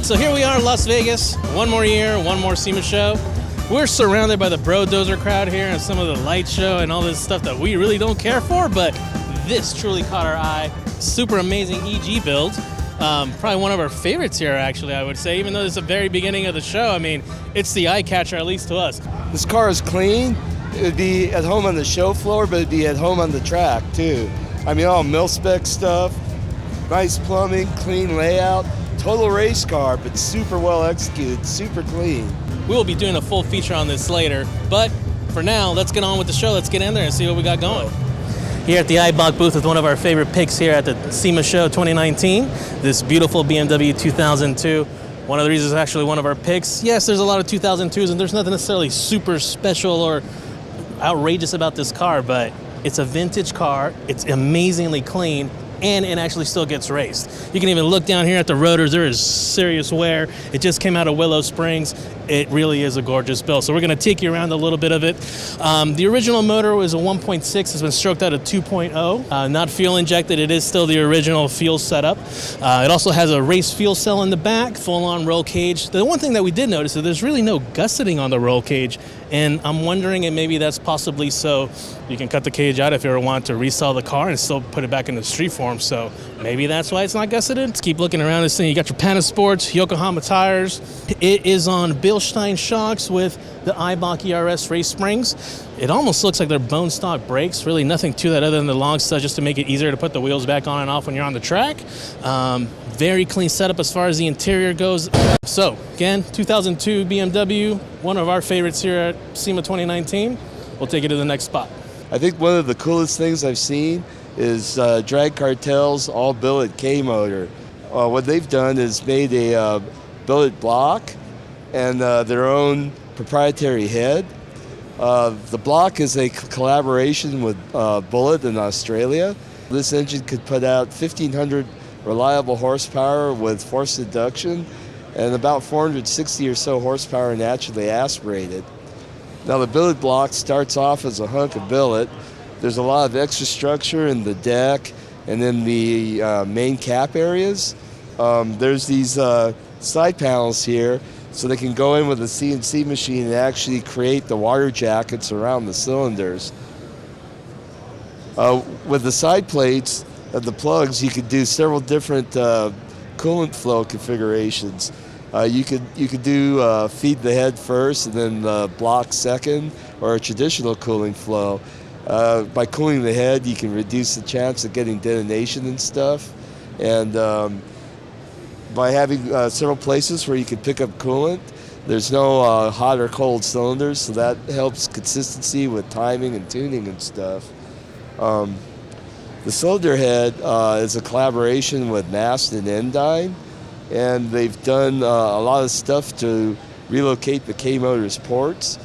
So here we are in Las Vegas, one more year, one more SEMA show. We're surrounded by the Bro-Dozer crowd here and some of the light show and all this stuff that we really don't care for, but this truly caught our eye. Super amazing EG build. Probably one of our favorites here, actually, I would say, even though it's the very beginning of the show. I mean, it's the eye catcher, at least to us. This car is clean. It would be at home on the show floor, but it'd be at home on the track, too. I mean, all mil-spec stuff, nice plumbing, clean layout. Total race car, but super well executed, super clean. We will be doing a full feature on this later, but for now, let's get on with the show. Let's get in there and see what we got going. Here at the iBock booth with one of our favorite picks here at the SEMA show 2019, this beautiful BMW 2002. One of the reasons it's actually one of our picks. Yes, there's a lot of 2002s, and there's nothing necessarily super special or outrageous about this car, but it's a vintage car. It's amazingly clean, and it actually still gets raced. You can even look down here at the rotors. There is serious wear. It just came out of Willow Springs. It really is a gorgeous build. So we're going to take you around a little bit of it. The original motor was a 1.6. It's been stroked out of 2.0. Not fuel injected. It is still the original fuel setup. It also has a race fuel cell in the back, full-on roll cage. The one thing that we did notice is there's really no gusseting on the roll cage, and I'm wondering if maybe that's possibly so you can cut the cage out if you ever want to resell the car and still put it back into street form. So maybe that's why it's not gusseted. Let's keep looking around this thing. You got your Panasports, Yokohama tires. It is on Bilstein shocks with the iBock ERS race springs. It almost looks like they're bone stock brakes. Really nothing to that other than the long studs just to make it easier to put the wheels back on and off when you're on the track. Very clean setup as far as the interior goes. So again, 2002 BMW, one of our favorites here at SEMA 2019. We'll take it to the next spot. I think one of the coolest things I've seen is Drag Cartel's all-billet K-motor. What they've done is made a billet block and their own proprietary head. The block is a collaboration with Bullet in Australia. This engine could put out 1,500 reliable horsepower with forced induction and about 460 or so horsepower naturally aspirated. Now the billet block starts off as a hunk of billet. There's a lot of extra structure in the deck and in the main cap areas. There's these side panels here so they can go in with a CNC machine and actually create the water jackets around the cylinders. With the side plates of the plugs, you could do several different coolant flow configurations. You could do feed the head first and then block second, or a traditional cooling flow. By cooling the head, you can reduce the chance of getting detonation and stuff. And by having several places where you can pick up coolant, there's no hot or cold cylinders, so that helps consistency with timing and tuning and stuff. The cylinder head is a collaboration with Mast and Endyne, and they've done a lot of stuff to relocate the K-motor's ports.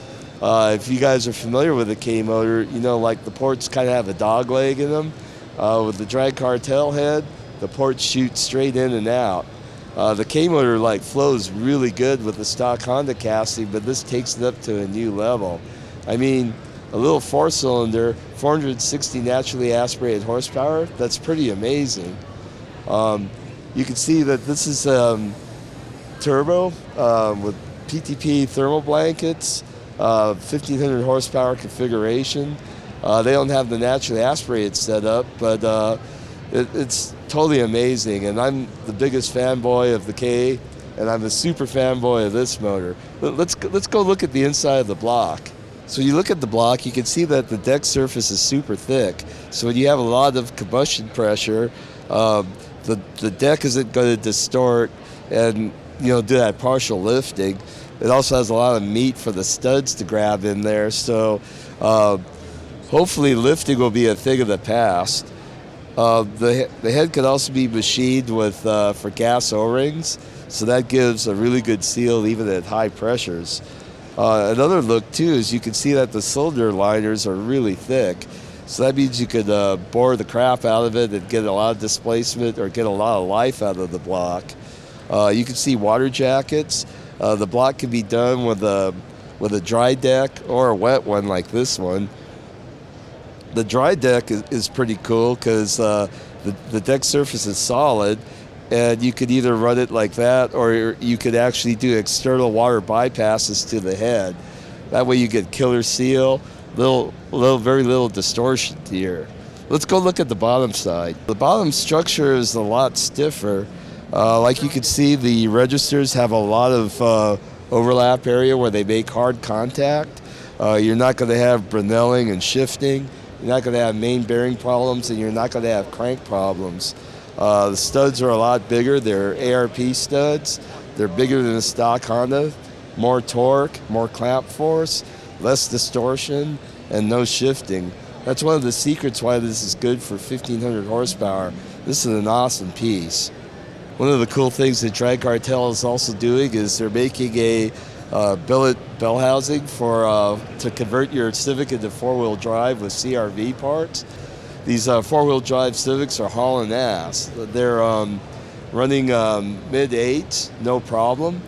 If you guys are familiar with the K-motor, you know, like the ports kind of have a dog leg in them. With the Drag Cartel head, the ports shoot straight in and out. The K-motor like flows really good with the stock Honda casting, but this takes it up to a new level. I mean, a little four-cylinder, 460 naturally aspirated horsepower, that's pretty amazing. You can see that this is turbo with PTP thermal blankets, 1,500 horsepower configuration. They don't have the naturally aspirated setup, but it's totally amazing. And I'm the biggest fanboy of the K, and I'm a super fanboy of this motor. Let's go look at the inside of the block. So you look at the block, you can see that the deck surface is super thick. So when you have a lot of combustion pressure, the deck isn't going to distort and do that partial lifting. It also has a lot of meat for the studs to grab in there. So hopefully lifting will be a thing of the past. The head could also be machined with for gas O-rings, so that gives a really good seal even at high pressures. Another look too is you can see that the cylinder liners are really thick, so that means you could bore the crap out of it and get a lot of displacement or get a lot of life out of the block. You can see water jackets. The block can be done with a dry deck or a wet one like this one. The dry deck is pretty cool because the deck surface is solid, and you could either run it like that, or you could actually do external water bypasses to the head. That way you get killer seal, very little distortion here. Let's go look at the bottom side. The bottom structure is a lot stiffer. Like you can see, the registers have a lot of overlap area where they make hard contact. You're not going to have Brinelling and shifting. You're not going to have main bearing problems, and you're not going to have crank problems. The studs are a lot bigger. They're ARP studs. They're bigger than a stock Honda. More torque, more clamp force, less distortion, and no shifting. That's one of the secrets why this is good for 1,500 horsepower. This is an awesome piece. One of the cool things that Drag Cartel is also doing is they're making a billet bell housing to convert your Civic into four-wheel drive with CRV parts. These four-wheel drive Civics are hauling ass. They're running mid-8s, no problem.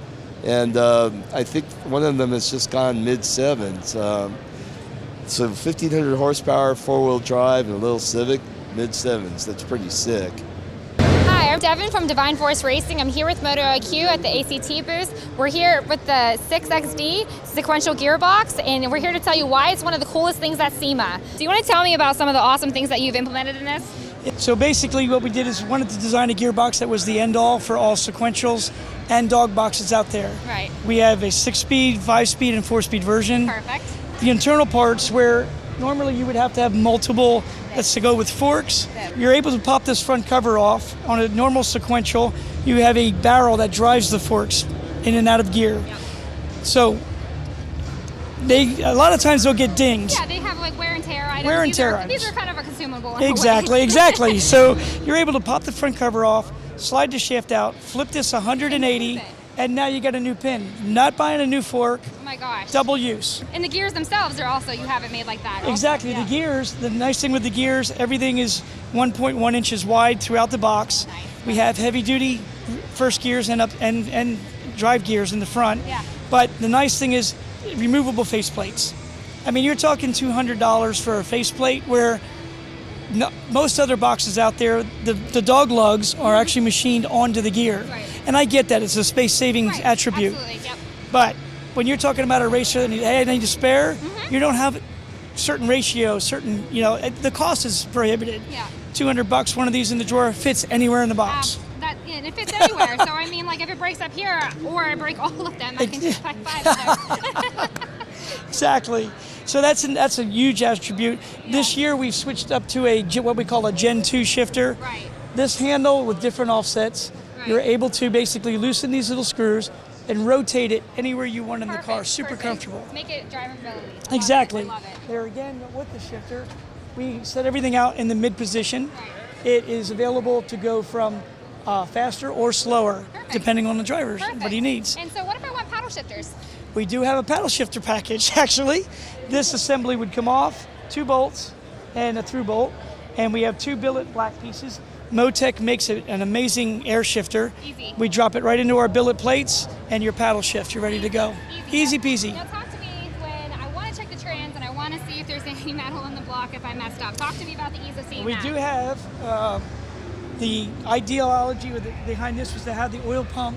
And I think one of them has just gone mid-7s. So 1,500 horsepower, four-wheel drive, and a little Civic, mid-7s. That's pretty sick. Hi, I'm Devin from Divine Force Racing. I'm here with MotoIQ at the ACT booth. We're here with the 6XD Sequential Gearbox, and we're here to tell you why it's one of the coolest things at SEMA. Do you want to tell me about some of the awesome things that you've implemented in this? So basically what we did is wanted to design a gearbox that was the end-all for all sequentials and dog boxes out there. Right. We have a 6-speed, 5-speed, and 4-speed version. Perfect. The internal parts, where normally you would have to have multiple, that's to go with forks, you're able to pop this front cover off. On a normal sequential, you have a barrel that drives the forks in and out of gear. Yep. So a lot of times they'll get dinged. Yeah, they have like wear and tear items. Wear and tear items. These are kind of a consumable. Exactly. So you're able to pop the front cover off, slide the shaft out, flip this 180, and now you got a new pin. Not buying a new fork. Oh my gosh. Double use. And the gears themselves are also, you have it made like that. Also. Exactly. Yeah. The gears, the nice thing with the gears, everything is 1.1 inches wide throughout the box. Nice. We have heavy duty first gears and drive gears in the front. Yeah. But the nice thing is removable faceplates. I mean, you're talking $200 for a faceplate, where most other boxes out there, the dog lugs are actually machined onto the gear. Right. And I get that, it's a space savings attribute. Absolutely, yep. But when you're talking about a racer that needs, hey, I need a spare, you don't have certain ratios, the cost is prohibited. Yeah. $200, one of these in the drawer fits anywhere in the box. And it fits anywhere. So I mean, like if it breaks up here, or I break all of them, I can just pack 5 of them. Exactly. So that's a huge attribute. Yeah. This year we've switched up to what we call a Gen 2 shifter. Right. This handle with different offsets, you're able to basically loosen these little screws and rotate it anywhere you want in the car. Super comfortable. Make it drivability. Exactly. I love it. There again, with the shifter, we set everything out in the mid position. Right. It is available to go from faster or slower, depending on the driver, what he needs. And so what if I want paddle shifters? We do have a paddle shifter package, actually. This assembly would come off, 2 bolts and a through bolt, and we have 2 billet black pieces. Motec makes it an amazing air shifter. Easy. We drop it right into our billet plates, and your paddle shift, you're ready to go. Easy peasy. Now talk to me when I want to check the trans and I want to see if there's any metal on the block if I messed up. Talk to me about the ease of seeing We that. do have, the ideology behind this was to have the oil pump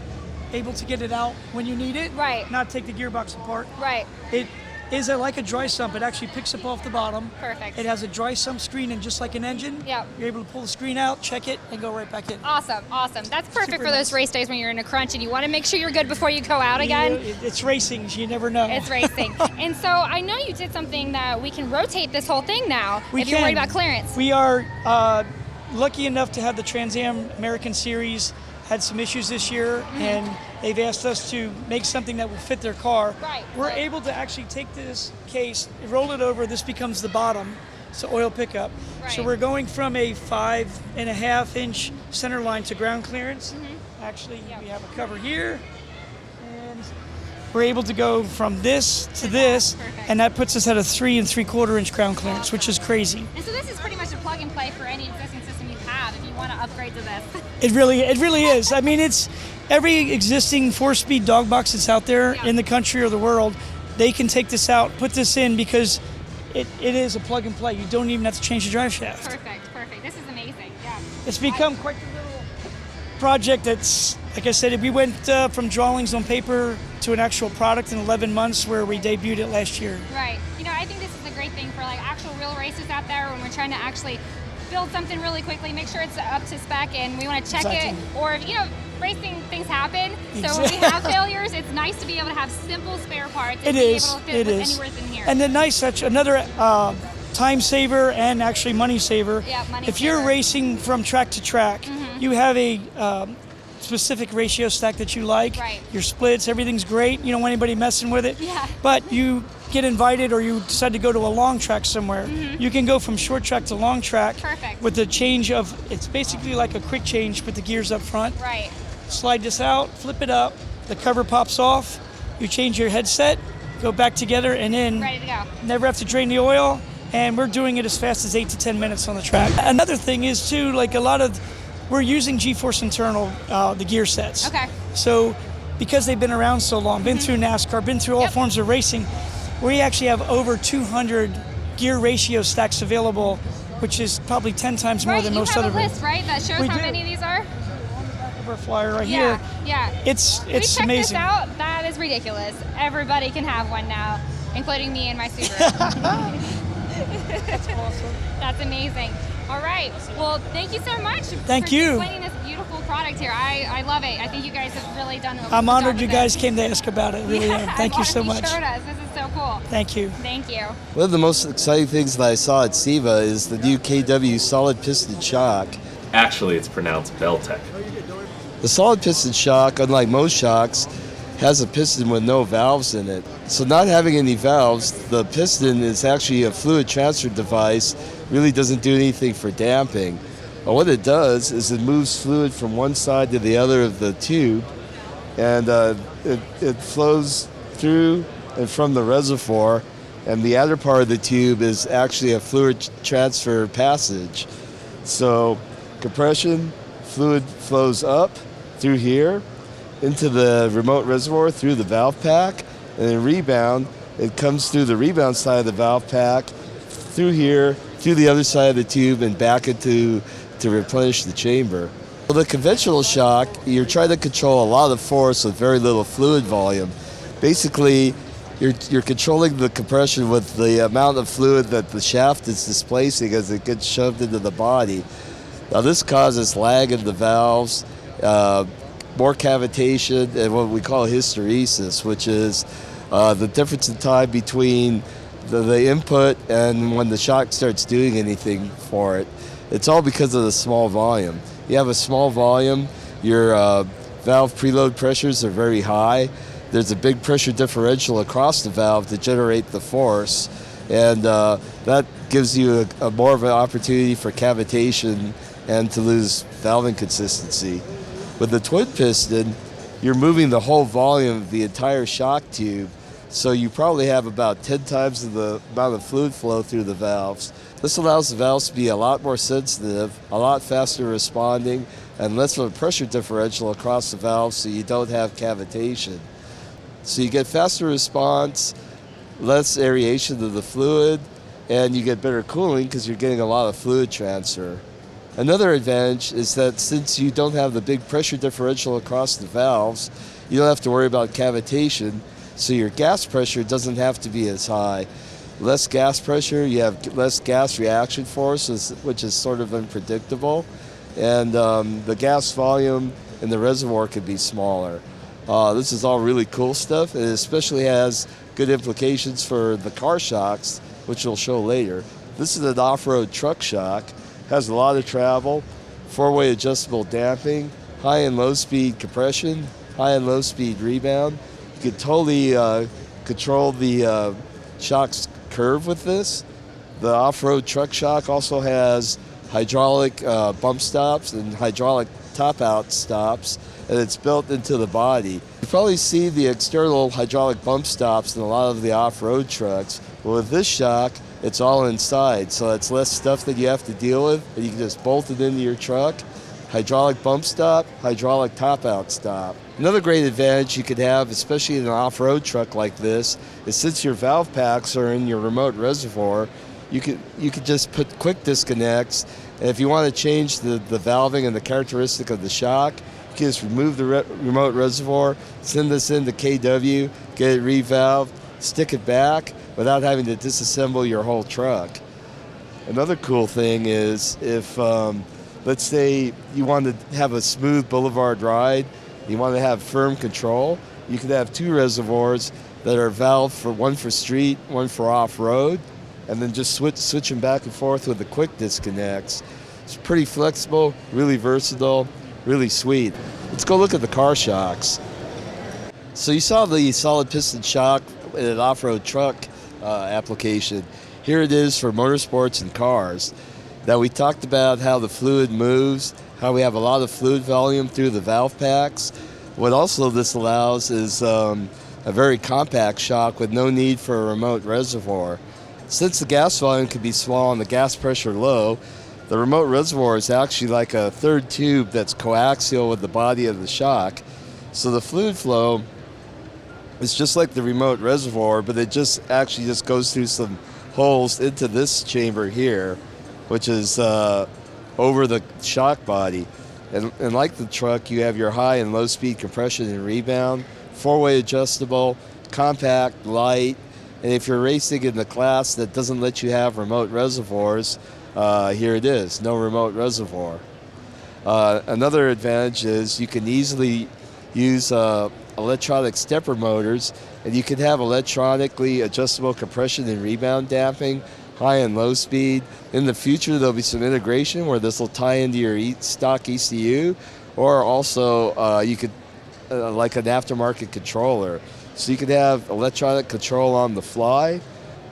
able to get it out when you need it. Right. Not take the gearbox apart. Right. It is like a dry sump. It actually picks up off the bottom. Perfect. It has a dry sump screen, and just like an engine, Yep. you're able to pull the screen out, check it, and go right back in. Awesome. That's perfect Super for those nice. race days when you're in a crunch and you want to make sure you're good before you go out again. It's racing, so you never know. It's racing. And so I know you did something that we can rotate this whole thing now if you're can. worried about clearance. We are lucky enough to have the Trans Am American Series had some issues this year, and they've asked us to make something that will fit their car. Right. We're able to actually take this case, roll it over, this becomes the bottom, so oil pickup. Right. So we're going from a 5.5-inch center line to ground clearance. Actually, we have a cover here, and we're able to go from this to this, Perfect. and that puts us at a 3 3/4-inch ground clearance, which is crazy. And so this is pretty much a plug and play for any existing system you have if you want to upgrade to this. It really is. I mean, it's every existing 4-speed dog box that's out there in the country or the world, they can take this out, put this in, because it is a plug and play. You don't even have to change the drive shaft. Perfect. This is amazing. Yeah. It's become quite the little project that's, like I said, we went from drawings on paper to an actual product in 11 months where we debuted it last year. Right. You know, I think this is a great thing for like actual real racers out there when we're trying to actually build something really quickly, make sure it's up to spec, and we want to check it. Or, you know, racing things happen. So when we have failures, it's nice to be able to have simple spare parts and be able to fit anywhere in here. And then another time saver and actually money saver. Yeah, money if saver. you're racing from track to track, you have a specific ratio stack that you like. Right. Your splits, everything's great. You don't want anybody messing with it. Yeah. But you get invited or you decide to go to a long track somewhere. You can go from short track to long track. Perfect. With the change of, it's basically like a quick change with the gears up front. Right. Slide this out, flip it up, the cover pops off, you change your headset, go back together, and then Ready to go. never have to drain the oil, and we're doing it as fast as 8 to 10 minutes on the track. Another thing is too, like we're using G-Force internal, the gear sets. Okay. So because they've been around so long, been through NASCAR, been through all forms of racing, we actually have over 200 gear ratio stacks available, which is probably 10 times more than most other You have a list, right, that shows how many of these are? Our flyer right here. Yeah. It's we checked amazing. this out. That is ridiculous. Everybody can have one now, including me and my Subaru. That's awesome. That's amazing. All right. Well, thank you so much for explaining this beautiful product here. I love it. I think you guys have really done a I'm good honored job you with guys it. came to ask about it. Really am. Thank you so much. You showed us. This is so cool. Thank you. Thank you. One of the most exciting things that I saw at SEMA is the new KW solid piston shock. Actually, it's pronounced Beltec. The solid piston shock, unlike most shocks, has a piston with no valves in it. So not having any valves, the piston is actually a fluid transfer device, really doesn't do anything for damping. But what it does is it moves fluid from one side to the other of the tube, and it flows through and from the reservoir, and the outer part of the tube is actually a fluid transfer passage. So compression, fluid flows up through here into the remote reservoir through the valve pack, and then rebound, it comes through the rebound side of the valve pack, through here, through the other side of the tube, and back into to replenish the chamber. Well, the conventional shock, you're trying to control a lot of force with very little fluid volume. Basically, you're controlling the compression with the amount of fluid that the shaft is displacing as it gets shoved into the body. Now this causes lag in the valves, more cavitation, and what we call hysteresis, which is the difference in time between the input and when the shock starts doing anything for it. It's all because of the small volume. You have a small volume, your valve preload pressures are very high. There's a big pressure differential across the valve to generate the force, and that gives you a more of an opportunity for cavitation and to lose valve inconsistency. With the twin piston, you're moving the whole volume of the entire shock tube, so you probably have about 10 times the amount of fluid flow through the valves. This allows the valves to be a lot more sensitive, a lot faster responding, and less of a pressure differential across the valves, so you don't have cavitation. So you get faster response, less aeration of the fluid, and you get better cooling because you're getting a lot of fluid transfer. Another advantage is that since you don't have the big pressure differential across the valves, you don't have to worry about cavitation, so your gas pressure doesn't have to be as high. Less gas pressure, you have less gas reaction force, which is sort of unpredictable, and the gas volume in the reservoir could be smaller. This is all really cool stuff, and it especially has good implications for the car shocks, which we'll show later. This is an off-road truck shock, has a lot of travel, four-way adjustable damping, high and low speed compression, high and low speed rebound. You can totally control the shock's curve with this. The off-road truck shock also has hydraulic bump stops and hydraulic top-out stops, and it's built into the body. You probably see the external hydraulic bump stops in a lot of the off-road trucks. But with this shock, it's all inside, so it's less stuff that you have to deal with, and you can just bolt it into your truck. Hydraulic bump stop, hydraulic top-out stop. Another great advantage you could have, especially in an off-road truck like this, is since your valve packs are in your remote reservoir, you could just put quick disconnects And if you want to change the valving and the characteristic of the shock, you can just remove the remote reservoir, send this into KW, get it revalved, stick it back without having to disassemble your whole truck. Another cool thing is if, let's say you want to have a smooth boulevard ride, you want to have firm control, you could have two reservoirs that are valved, for one for street, one for off-road, and then just switch them back and forth with the quick disconnects. It's pretty flexible, really versatile, really sweet. Let's go look at the car shocks. So you saw the solid piston shock in an off-road truck application. Here it is for motorsports and cars. Now we talked about how the fluid moves, how we have a lot of fluid volume through the valve packs. What also this allows is a very compact shock with no need for a remote reservoir. Since the gas volume can be small and the gas pressure low, the remote reservoir is actually like a third tube that's coaxial with the body of the shock. So the fluid flow is just like the remote reservoir, but it just goes through some holes into this chamber here, which is over the shock body. And like the truck, you have your high and low speed compression and rebound, four-way adjustable, compact, light, and if you're racing in the class that doesn't let you have remote reservoirs, here it is, no remote reservoir. Another advantage is you can easily use electronic stepper motors, and you can have electronically adjustable compression and rebound damping, high and low speed. In the future, there'll be some integration where this will tie into your stock ECU, or also you could, like an aftermarket controller. So you could have electronic control on the fly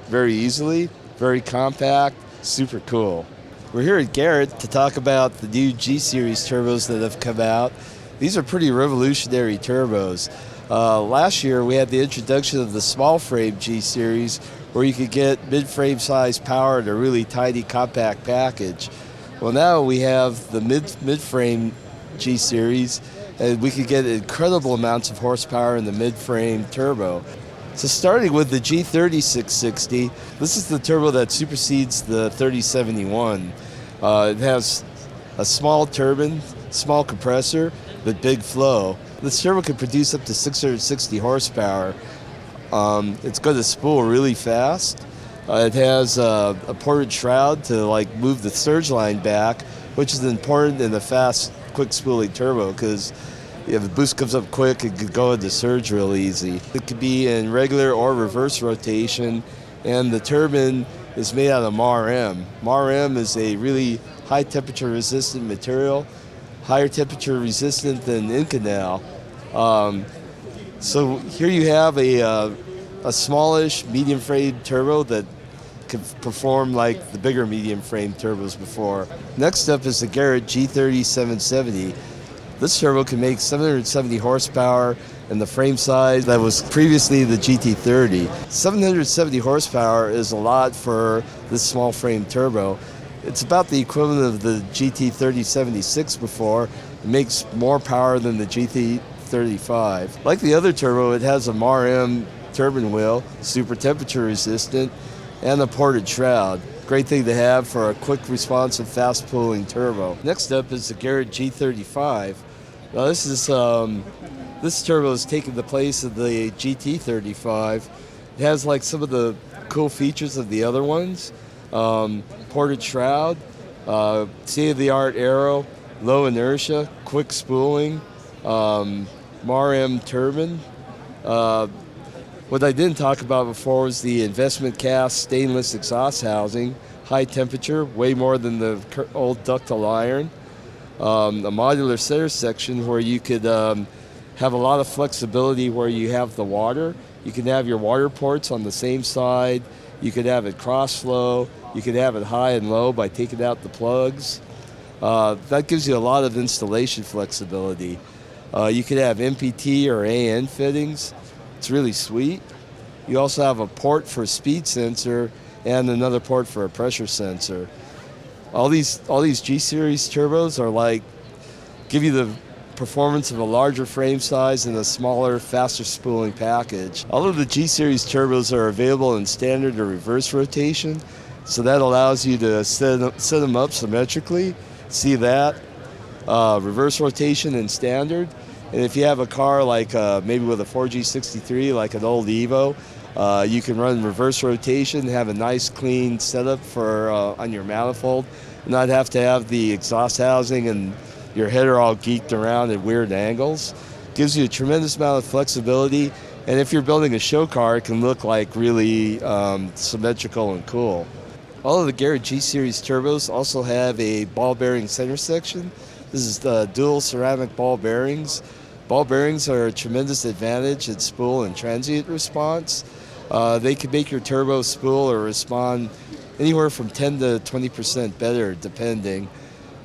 very easily, very compact, super cool. We're here at Garrett to talk about the new G-Series turbos that have come out. These are pretty revolutionary turbos. Last year we had the introduction of the small frame G-Series, where you could get mid-frame size power in a really tiny compact package. Well, now we have the mid-frame G-Series, and we could get incredible amounts of horsepower in the mid-frame turbo. So starting with the G3660, this is the turbo that supersedes the 3071. It has a small turbine, small compressor, but big flow. This turbo can produce up to 660 horsepower. It's going to spool really fast. It has a ported shroud to move the surge line back, which is important in a fast, quick spooling turbo, because if the boost comes up quick, it could go into surge real easy. It could be in regular or reverse rotation, and the turbine is made out of MAR-M. MAR-M is a really high temperature resistant material, higher temperature resistant than Inconel. So here you have a smallish medium frame turbo that can perform like the bigger medium frame turbos before. Next up is the Garrett G3770. This turbo can make 770 horsepower in the frame size that was previously the GT30. 770 horsepower is a lot for this small frame turbo. It's about the equivalent of the GT3076 before. It makes more power than the GT35. Like the other turbo, it has a MAR-M turbine wheel, super temperature resistant, and a ported shroud. Great thing to have for a quick responsive fast pulling turbo. Next up is the Garrett G35. Now this turbo is taking the place of the GT35. It has some of the cool features of the other ones. Ported shroud, state-of-the-art aero, low inertia, quick spooling, MAR-M turbine. What I didn't talk about before was the investment cast stainless exhaust housing, high temperature, way more than the old ductile iron. A modular center section where you could have a lot of flexibility where you have the water. You can have your water ports on the same side. You could have it cross flow. You could have it high and low by taking out the plugs. That gives you a lot of installation flexibility. You could have MPT or AN fittings. It's really sweet. You also have a port for a speed sensor and another port for a pressure sensor. All these G-Series turbos are give you the performance of a larger frame size and a smaller, faster spooling package. All of the G-Series turbos are available in standard or reverse rotation. So that allows you to set them up symmetrically. See that? Reverse rotation and standard. And if you have a car like maybe with a 4G63, like an old Evo, you can run reverse rotation, have a nice clean setup for on your manifold, not have to have the exhaust housing and your header all geeked around at weird angles. Gives you a tremendous amount of flexibility, and if you're building a show car, it can look like really symmetrical and cool. All of the Garrett G series turbos also have a ball bearing center section. This is the dual ceramic ball bearings. Ball bearings are a tremendous advantage in spool and transient response. They can make your turbo spool or respond anywhere from 10 to 20% better, depending.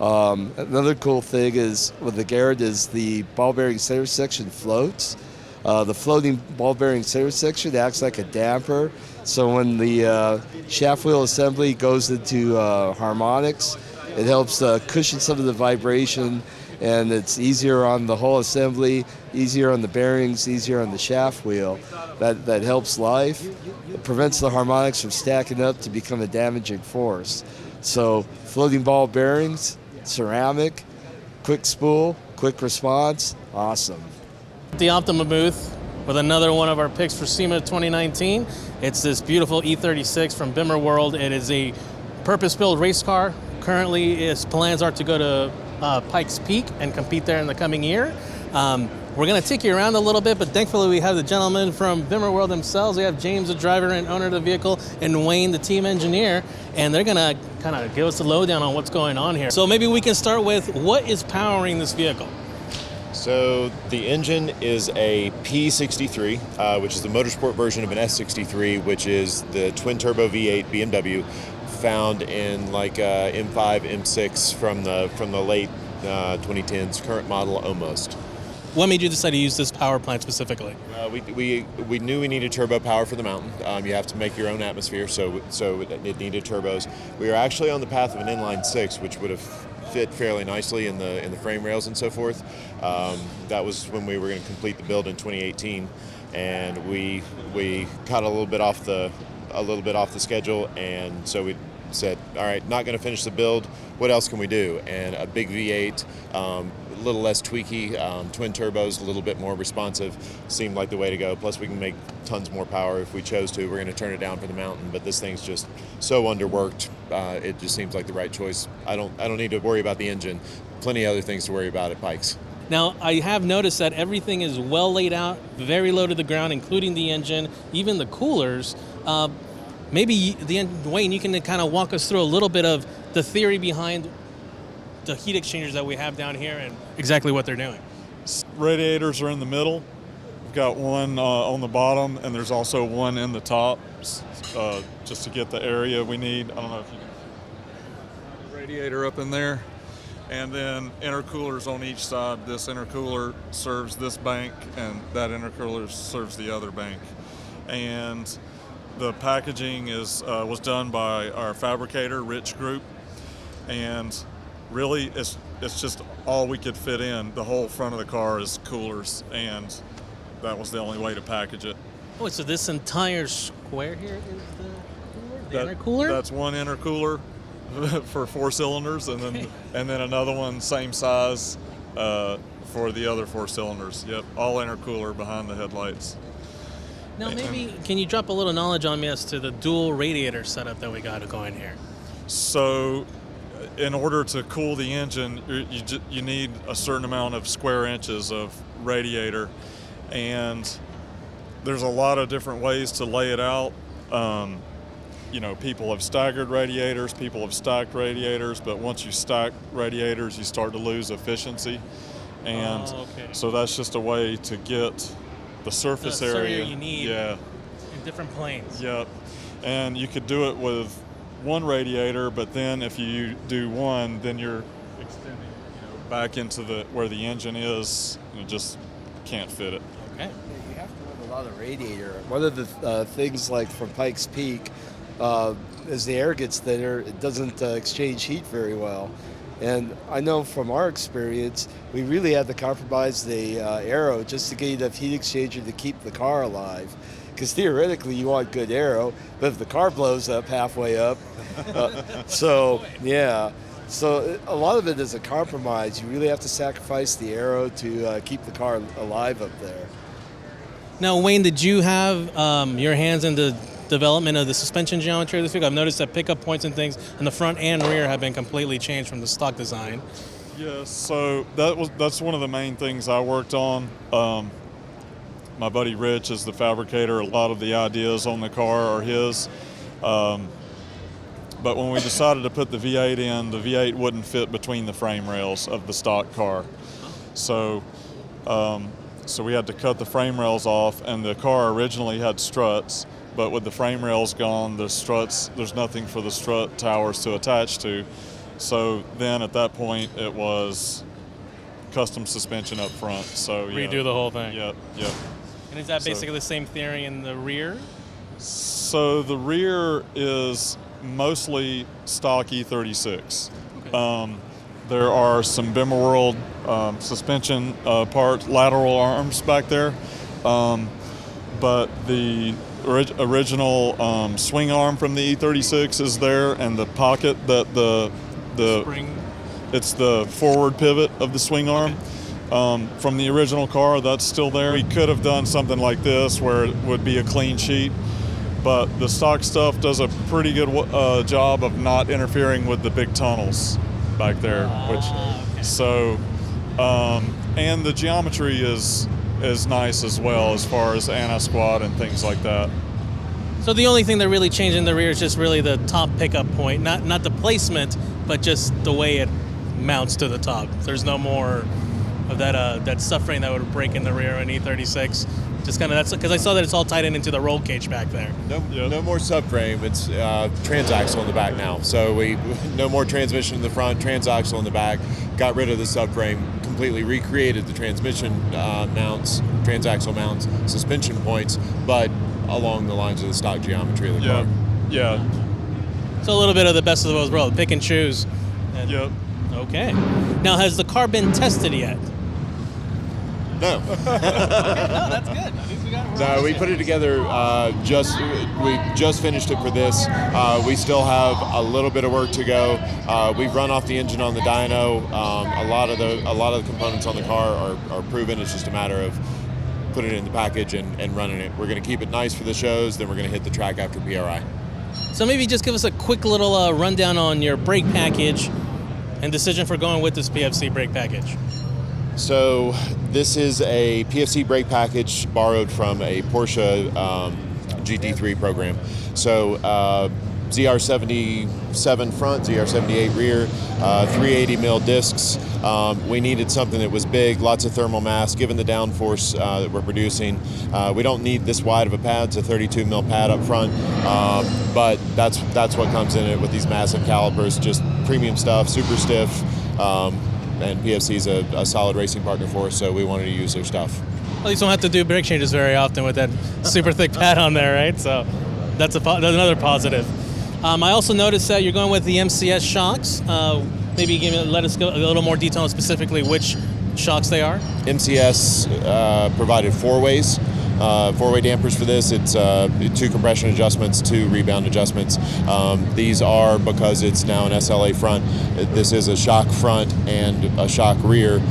Another cool thing is with the Garrett is the ball bearing center section floats. The floating ball bearing center section acts like a damper, so when the shaft wheel assembly goes into harmonics, it helps cushion some of the vibration, and it's easier on the whole assembly, easier on the bearings, easier on the shaft wheel. That helps life. It prevents the harmonics from stacking up to become a damaging force. So floating ball bearings, ceramic, quick spool, quick response, awesome. The Optima booth with another one of our picks for SEMA 2019. It's this beautiful E36 from Bimmer World. It is a purpose-built race car. Currently, its plans are to go to Pikes Peak and compete there in the coming year. We're going to take you around a little bit, but thankfully we have the gentleman from Bimmer World themselves. We have James, the driver and owner of the vehicle, and Wayne, the team engineer, and they're going to kind of give us a lowdown on what's going on here. So maybe we can start with what is powering this vehicle? So the engine is a P63, which is the motorsport version of an S63, which is the twin-turbo V8 BMW found in like M5, M6 from the late 2010s, current model almost. What made you decide to use this power plant specifically? We knew we needed turbo power for the mountain. You have to make your own atmosphere, so it needed turbos. We were actually on the path of an inline six, which would have fit fairly nicely in the frame rails and so forth. That was when we were going to complete the build in 2018, and we cut a little bit off the schedule, and so we said, all right, not going to finish the build. What else can we do? And a big V8, a little less tweaky, twin turbos, a little bit more responsive, seemed like the way to go. Plus, we can make tons more power if we chose to. We're going to turn it down for the mountain, but this thing's just so underworked. It just seems like the right choice. I don't need to worry about the engine. Plenty of other things to worry about at Pikes. Now, I have noticed that everything is well laid out, very low to the ground, including the engine, even the coolers. Maybe, Wayne, you can kind of walk us through a little bit of the theory behind the heat exchangers that we have down here and exactly what they're doing. Radiators are in the middle. We've got one on the bottom, and there's also one in the top, just to get the area we need. I don't know if you can. Radiator up in there. And then intercoolers on each side. This intercooler serves this bank, and that intercooler serves the other bank. And the packaging was done by our fabricator, Rich Group, and really it's just all we could fit in. The whole front of the car is coolers, and that was the only way to package it. Oh, so this entire square here is the intercooler? That's one intercooler for 4 cylinders, and then another one same size for the other 4 cylinders. Yep, all intercooler behind the headlights. Now, maybe can you drop a little knowledge on me as to the dual radiator setup that we got going here? So, in order to cool the engine, you need a certain amount of square inches of radiator, and there's a lot of different ways to lay it out. People have staggered radiators, people have stacked radiators, but once you stack radiators, you start to lose efficiency, and so that's just a way to get the surface area you need in different planes. Yep. And you could do it with one radiator, but then if you do one, then you're extending back into where the engine is, and you just can't fit it. Okay. You have to run a lot of radiator. One of the things like from Pikes Peak, as the air gets thinner, it doesn't exchange heat very well. And I know from our experience, we really had to compromise the aero just to get enough heat exchanger to keep the car alive. because theoretically you want good aero, but if the car blows up halfway up, so a lot of it is a compromise. You really have to sacrifice the aero to keep the car alive up there. Now, Wayne, did you have your hands in the development of the suspension geometry of this vehicle? I've noticed that pickup points and things in the front and rear have been completely changed from the stock design. Yes, so that's one of the main things I worked on. My buddy Rich is the fabricator. A lot of the ideas on the car are his. But when we decided to put the V8 in, the V8 wouldn't fit between the frame rails of the stock car. So we had to cut the frame rails off, and the car originally had struts, but with the frame rails gone, the struts, there's nothing for the strut towers to attach to. So then at that point, it was custom suspension up front. So redo the whole thing. Yep. And is that basically the same theory in the rear? So the rear is mostly stock E36. Okay. There are some Bimmerworld suspension lateral arms back there, but the original swing arm from the E36 is there, and the pocket that the spring. It's the forward pivot of the swing arm. From the original car, that's still there. We could have done something like this where it would be a clean sheet, but the stock stuff does a pretty good job of not interfering with the big tunnels back there. And the geometry is nice as well, as far as anti-squat and things like that. So the only thing that really changed in the rear is just really the top pickup point, not the placement, but just the way it mounts to the top. There's no more of that subframe that would break in the rear in E36. Just kind of that's because I saw that it's all tied into the roll cage back there. No more subframe. It's transaxle in the back now. So no more transmission in the front, transaxle in the back. Got rid of the subframe, completely recreated the transmission mounts, transaxle mounts, suspension points, but along the lines of the stock geometry of the car. Yeah. So a little bit of the best of both worlds, pick and choose. Yep. Okay. Now, has the car been tested yet? No. That's good. At least we got it. No, we put it together. We just finished it for this. We still have a little bit of work to go. We've run off the engine on the dyno. A lot of the components on the car are proven. It's just a matter of putting it in the package and running it. We're going to keep it nice for the shows. Then we're going to hit the track after PRI. So maybe just give us a quick little rundown on your brake package and decision for going with this Pfc brake package. So this is a Pfc brake package borrowed from a Porsche GT3 program. So ZR77 front, ZR78 rear, 380 mil discs. We needed something that was big, lots of thermal mass, given the downforce that we're producing. We don't need this wide of a pad. It's a 32 mil pad up front, but that's what comes in it with these massive calipers, just premium stuff, super stiff. And PFC is a solid racing partner for us, so we wanted to use their stuff. Well, you don't have to do brake changes very often with that super thick pad on there, right? So that's another positive. I also noticed that you're going with the Mcs Shocks. Maybe let us go a little more detail on specifically which shocks they are. MCS provided four-way dampers for this. It's 2 compression adjustments, 2 rebound adjustments. These are, because it's now an SLA front, this is a shock front and a shock rear.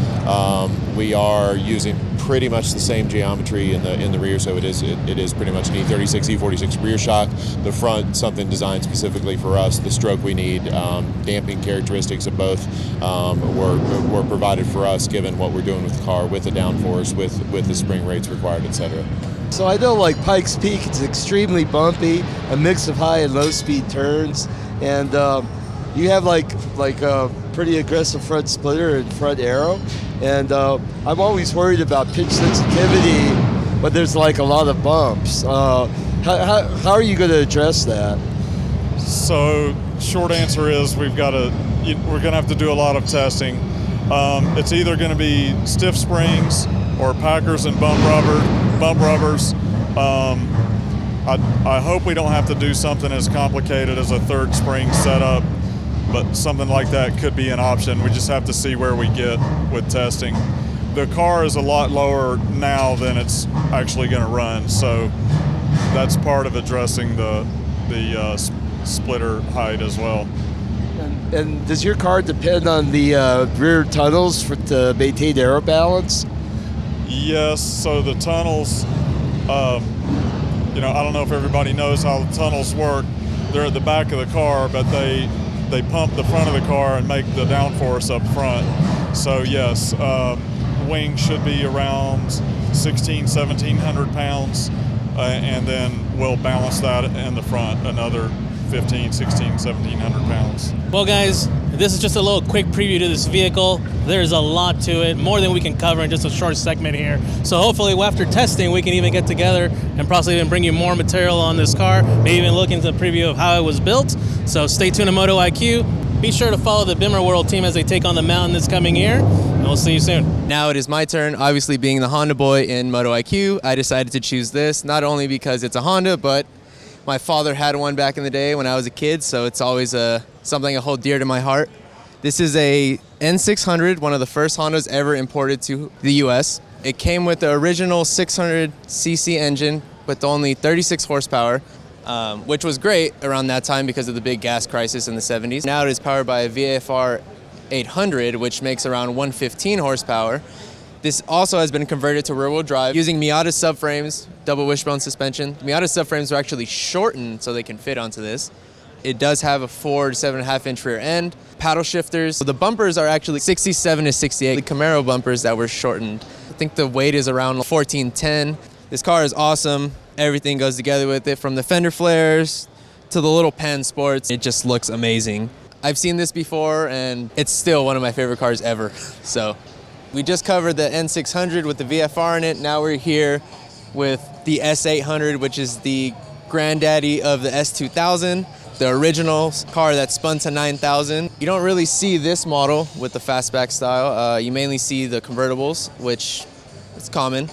We are using pretty much the same geometry in the rear, so it is pretty much an E36, E46 rear shock. The front, something designed specifically for us. The stroke we need, damping characteristics of both were provided for us, given what we're doing with the car, with the downforce, with the spring rates required, etc. So I know, like Pikes Peak, it's extremely bumpy, a mix of high and low speed turns, and you have like a pretty aggressive front splitter and front aero, and I'm always worried about pitch sensitivity, but there's like a lot of bumps. How are you going to address that? So short answer is we're going to have to do a lot of testing. It's either going to be stiff springs or packers and bump rubbers. I hope we don't have to do something as complicated as a third spring setup, but something like that could be an option. We just have to see where we get with testing. The car is a lot lower now than it's actually going to run, so that's part of addressing the splitter height as well. And does your car depend on the rear tunnels to maintain aero balance? Yes, so the tunnels, I don't know if everybody knows how the tunnels work. They're at the back of the car, but they pump the front of the car and make the downforce up front. So yes, wing should be around 1,700 pounds, and then we'll balance that in the front another 1,700 pounds. Well, guys, this is just a little quick preview to this vehicle. There's a lot to it, more than we can cover in just a short segment here. So hopefully after testing, we can even get together and possibly even bring you more material on this car, maybe even look into a preview of how it was built. So stay tuned to MotoIQ. Be sure to follow the Bimmer World team as they take on the mountain this coming year, and we'll see you soon. Now it is my turn. Obviously, being the Honda boy in MotoIQ, I decided to choose this, not only because it's a Honda, but my father had one back in the day when I was a kid, so it's always something I hold dear to my heart. This is a N600, one of the first Hondas ever imported to the US. It came with the original 600cc engine with only 36 horsepower, which was great around that time because of the big gas crisis in the 70s. Now it is powered by a VFR 800, which makes around 115 horsepower. This also has been converted to rear-wheel drive using Miata subframes, double wishbone suspension. Miata subframes are actually shortened so they can fit onto this. It does have a 4 to 7.5 inch rear end, paddle shifters. The bumpers are actually 67 to 68, the Camaro bumpers that were shortened. I think the weight is around 1410. This car is awesome. Everything goes together with it, from the fender flares to the little pan sports. It just looks amazing. I've seen this before and it's still one of my favorite cars ever. So we just covered the N600 with the VFR in it. Now we're here with the S800, which is the granddaddy of the S2000, the original car that spun to 9,000. You don't really see this model with the fastback style. You mainly see the convertibles, which is common.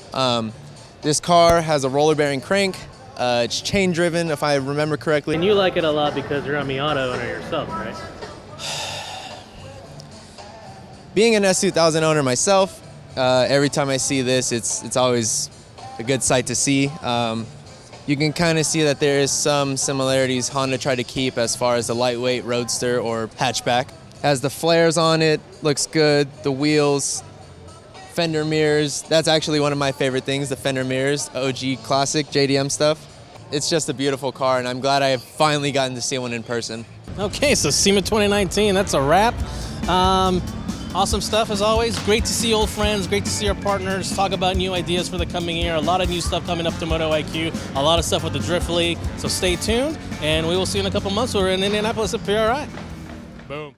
This car has a roller bearing crank. It's chain driven, if I remember correctly. And you like it a lot because you're a Miata owner yourself, right? Being an S2000 owner myself, every time I see this, it's always a good sight to see. You can kind of see that there is some similarities Honda tried to keep as far as the lightweight roadster or hatchback. Has the flares on it, looks good. The wheels, fender mirrors. That's actually one of my favorite things, the fender mirrors, OG classic JDM stuff. It's just a beautiful car, and I'm glad I have finally gotten to see one in person. Okay, so SEMA 2019, that's a wrap. Awesome stuff as always. Great to see old friends, great to see our partners, talk about new ideas for the coming year. A lot of new stuff coming up to MotoIQ, a lot of stuff with the Drift League. So stay tuned, and we will see you in a couple months. We're in Indianapolis at PRI. Boom.